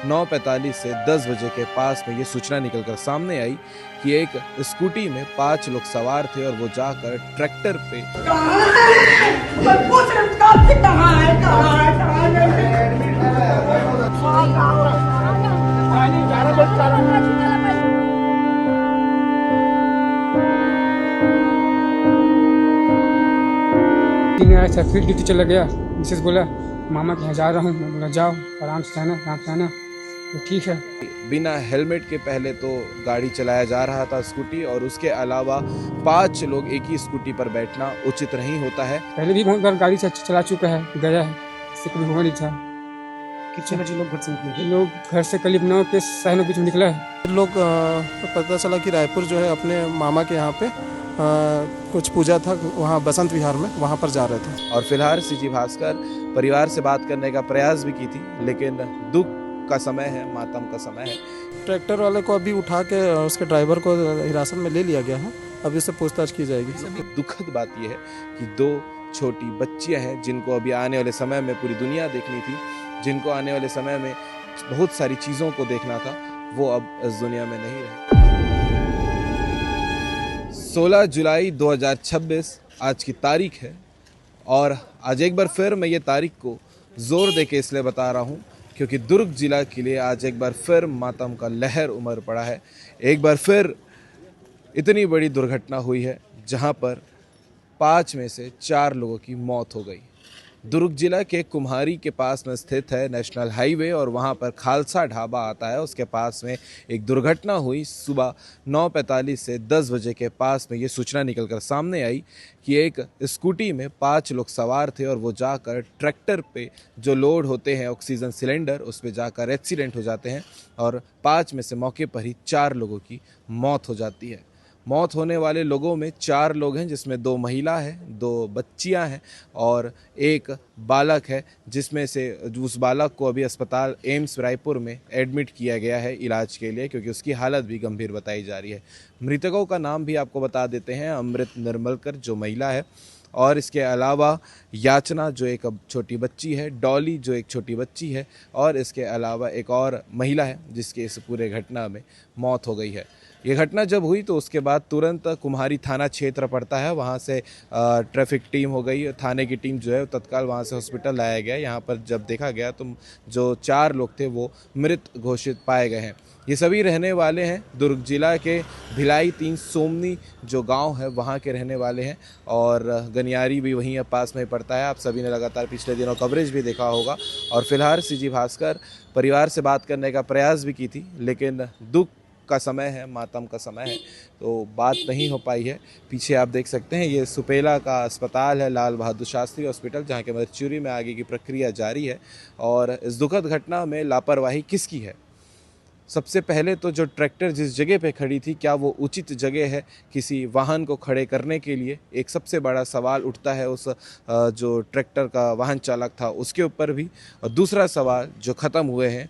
9:45 से 10 बजे के पास में ये सूचना निकलकर सामने आई कि एक स्कूटी में 5 लोग सवार थे और वो जाकर ट्रैक्टर पे आया था, फिर ड्यूटी चला गया। मिसेस बोला मामा के यहाँ जा रहा हूँ। मैं बोला जाओ, आराम से आना तो ठीक है। बिना हेलमेट के पहले तो गाड़ी चलाया जा रहा था स्कूटी, और उसके अलावा 5 लोग एक ही स्कूटी पर बैठना उचित नहीं होता है। पहले भी बहुत बार गाड़ी से चला चुका है, गया है, इससे कभी हुआ नहीं था। कितने बजे लोग घर से निकले? लोग घर से करीब 9 के 9:30 बीच में निकला है। लोग पता चला कि रायपुर जो है अपने मामा के यहाँ पे कुछ पूजा था, वहाँ बसंत विहार में, वहाँ पर जा रहे थे। और फिलहाल सीजी भास्कर परिवार से बात करने का प्रयास भी की थी, लेकिन दुख का समय है, मातम का समय है। ट्रैक्टर वाले को अभी उठा के उसके ड्राइवर को हिरासत में ले लिया गया है, अभी उससे पूछताछ की जाएगी। दुखद बात यह है कि 2 छोटी बच्चियां हैं जिनको अभी आने वाले समय में पूरी दुनिया देखनी थी, जिनको आने वाले समय में बहुत सारी चीज़ों को देखना था, वो अब इस दुनिया में नहीं रहे। 16 जुलाई 2026 आज की तारीख है, और आज एक बार फिर मैं ये तारीख को ज़ोर दे के इसलिए बता रहा हूँ क्योंकि दुर्ग जिला के लिए आज एक बार फिर मातम का लहर उमड़ पड़ा है। एक बार फिर इतनी बड़ी दुर्घटना हुई है जहाँ पर 5 में से 4 लोगों की मौत हो गई। दुर्ग जिला के कुम्हारी के पास में स्थित है नेशनल हाईवे, और वहाँ पर खालसा ढाबा आता है, उसके पास में एक दुर्घटना हुई। सुबह 9:45 से 10 बजे के पास में ये सूचना निकलकर सामने आई कि एक स्कूटी में 5 लोग सवार थे और वो जाकर ट्रैक्टर पे जो लोड होते हैं ऑक्सीजन सिलेंडर, उस पर जाकर एक्सीडेंट हो जाते हैं, और 5 में से मौके पर ही 4 लोगों की मौत हो जाती है। मौत होने वाले लोगों में 4 लोग हैं, जिसमें 2 महिला हैं, 2 बच्चियां हैं और 1 बालक है, जिसमें से उस बालक को अभी अस्पताल एम्स रायपुर में एडमिट किया गया है इलाज के लिए, क्योंकि उसकी हालत भी गंभीर बताई जा रही है। मृतकों का नाम भी आपको बता देते हैं। अमृत निर्मलकर जो महिला है, और इसके अलावा याचना जो एक छोटी बच्ची है, डॉली जो एक छोटी बच्ची है, और इसके अलावा एक और महिला है जिसकी इस पूरे घटना में मौत हो गई है। ये घटना जब हुई तो उसके बाद तुरंत कुम्हारी थाना क्षेत्र पड़ता है, वहाँ से ट्रैफिक टीम हो गई, थाने की टीम जो है तत्काल वहाँ से हॉस्पिटल लाया गया। यहाँ पर जब देखा गया तो जो 4 लोग थे वो मृत घोषित पाए गए हैं। ये सभी रहने वाले हैं दुर्ग जिला के भिलाई 3 सोमनी जो गांव है वहाँ के रहने वाले हैं, और गनियारी भी वहीं पास में पड़ता है। आप सभी ने लगातार पिछले दिनों कवरेज भी देखा होगा। और फिलहाल सीजी भास्कर परिवार से बात करने का प्रयास भी की थी, लेकिन दुख का समय है, मातम का समय है, तो बात नहीं हो पाई है। पीछे आप देख सकते हैं ये सुपेला का अस्पताल है, लाल बहादुर शास्त्री हॉस्पिटल, जहाँ के मर्च्यूरी में आगे की प्रक्रिया जारी है। और इस दुखद घटना में लापरवाही किसकी है? सबसे पहले तो जो ट्रैक्टर जिस जगह पे खड़ी थी, क्या वो उचित जगह है किसी वाहन को खड़े करने के लिए? एक सबसे बड़ा सवाल उठता है उस जो ट्रैक्टर का वाहन चालक था उसके ऊपर भी। और दूसरा सवाल जो ख़त्म हुए हैं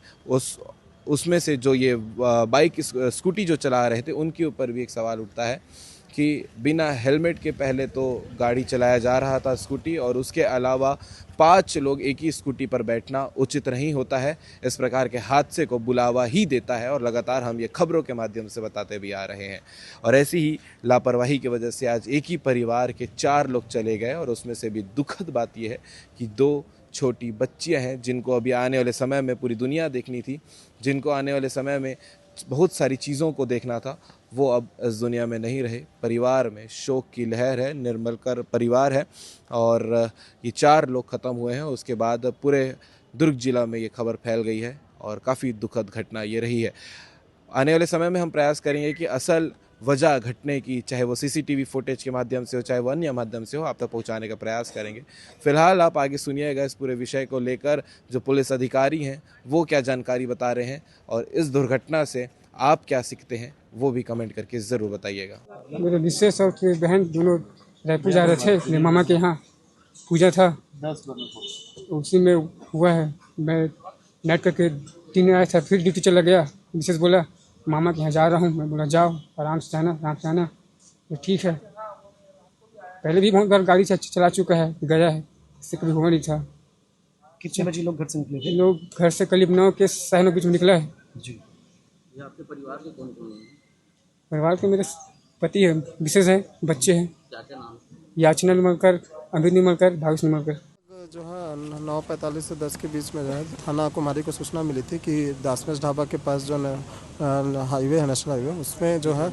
उसमें से जो ये बाइक स्कूटी जो चला रहे थे उनके ऊपर भी एक सवाल उठता है कि बिना हेलमेट के पहले तो गाड़ी चलाया जा रहा था स्कूटी, और उसके अलावा 5 लोग एक ही स्कूटी पर बैठना उचित नहीं होता है। इस प्रकार के हादसे को बुलावा ही देता है, और लगातार हम ये खबरों के माध्यम से बताते भी आ रहे हैं। और ऐसी ही लापरवाही की वजह से आज एक ही परिवार के 4 लोग चले गए, और उसमें से भी दुखद बात यह है कि 2 छोटी बच्चियां हैं जिनको अभी आने वाले समय में पूरी दुनिया देखनी थी, जिनको आने वाले समय में बहुत सारी चीज़ों को देखना था, वो अब इस दुनिया में नहीं रहे। परिवार में शोक की लहर है, निर्मलकर परिवार है, और ये 4 लोग ख़त्म हुए हैं। उसके बाद पूरे दुर्ग जिला में ये खबर फैल गई है, और काफ़ी दुखद घटना ये रही है। आने वाले समय में हम प्रयास करेंगे कि असल वजह घटने की, चाहे वो सीसीटीवी फुटेज के माध्यम से हो, चाहे वो अन्य माध्यम से हो, आप तक पहुंचाने का प्रयास करेंगे। फिलहाल आप आगे सुनिएगा इस पूरे विषय को लेकर जो पुलिस अधिकारी हैं वो क्या जानकारी बता रहे हैं, और इस दुर्घटना से आप क्या सीखते हैं वो भी कमेंट करके ज़रूर बताइएगा। मेरे मिसेस और मेरी बहन दोनों रायपुर जा रहे थे, मेरे मामा के यहाँ पूजा था, उसी में हुआ है। मैं नेट करके 3 आया था, फिर ड्यूटी चला गया। मिसेस बोला मामा के यहाँ जा रहा हूँ। मैं बोला जाओ, आराम से आना तो ठीक है। पहले भी बहुत बार गाड़ी से चला चुका है, गया है, इससे कभी हुआ नहीं था। कितने बजे लोग घर से निकले थे? लोग घर से करीब 9 के 9:30 बीच में निकला है। जी। ये आपके परिवार के कौन कौन हैं? परिवार के मेरे पति है, मिसेज है, बच्चे हैं। क्या क्या नाम है? याचना निमलकर, अमृत निमलकर, भावेश निमलकर। जो है 9:45 से 10 के बीच में जो है थाना कुमारी को सूचना मिली थी कि दासमेश ढाबा के पास जो हाईवे है, नेशनल हाईवे, उसमें जो है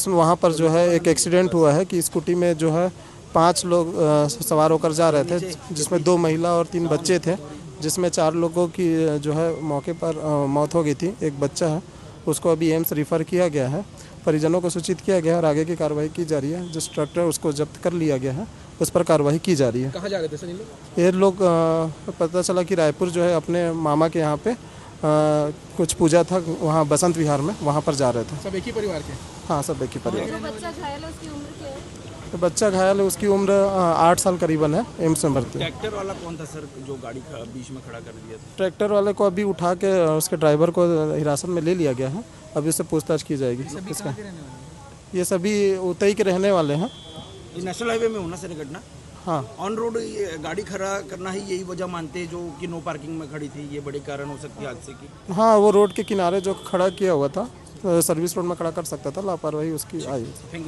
वहाँ पर जो है एक एक्सीडेंट हुआ है कि स्कूटी में जो है 5 लोग सवार होकर जा रहे थे, जिसमें 2 महिला और 3 बच्चे थे, जिसमें 4 लोगों की जो है मौके पर मौत हो गई थी। एक बच्चा है, उसको अभी एम्स रिफ़र किया गया है। परिजनों को सूचित किया गया है और आगे की कार्रवाई की जा रही है। जिस ट्रैक्टर उसको जब्त कर लिया गया है, उस पर कार्रवाई की जा रही है। कहाँ जा रहे थे सर ये लोग पता चला कि रायपुर जो है अपने मामा के यहाँ पे कुछ पूजा था, वहाँ बसंत विहार में, वहाँ पर जा रहे थे। सब एक ही परिवार के? हाँ, सब एक ही परिवार। जो बच्चा घायल है उसकी उम्र क्या है? तो बच्चा घायल है, उसकी उम्र 8 साल करीबन है, एम्स में भर्ती है। ट्रैक्टर वाला कौन था सर जो गाड़ी बीच में खड़ा कर दिया था? ट्रैक्टर वाले को अभी उठा के उसके ड्राइवर को हिरासत में ले लिया गया है। अभी उससे पूछताछ की जाएगी। इसका ये सभी उतई के रहने वाले हैं। ये नेशनल हाईवे में होना सर घटना? हाँ, ऑन रोड गाड़ी खड़ा करना ही यही वजह मानते हैं जो कि नो पार्किंग में खड़ी थी, ये बड़े कारण हो सकती है हादसे की? हाँ, वो रोड के किनारे जो खड़ा किया हुआ था, सर्विस रोड में खड़ा कर सकता था, लापरवाही उसकी आई।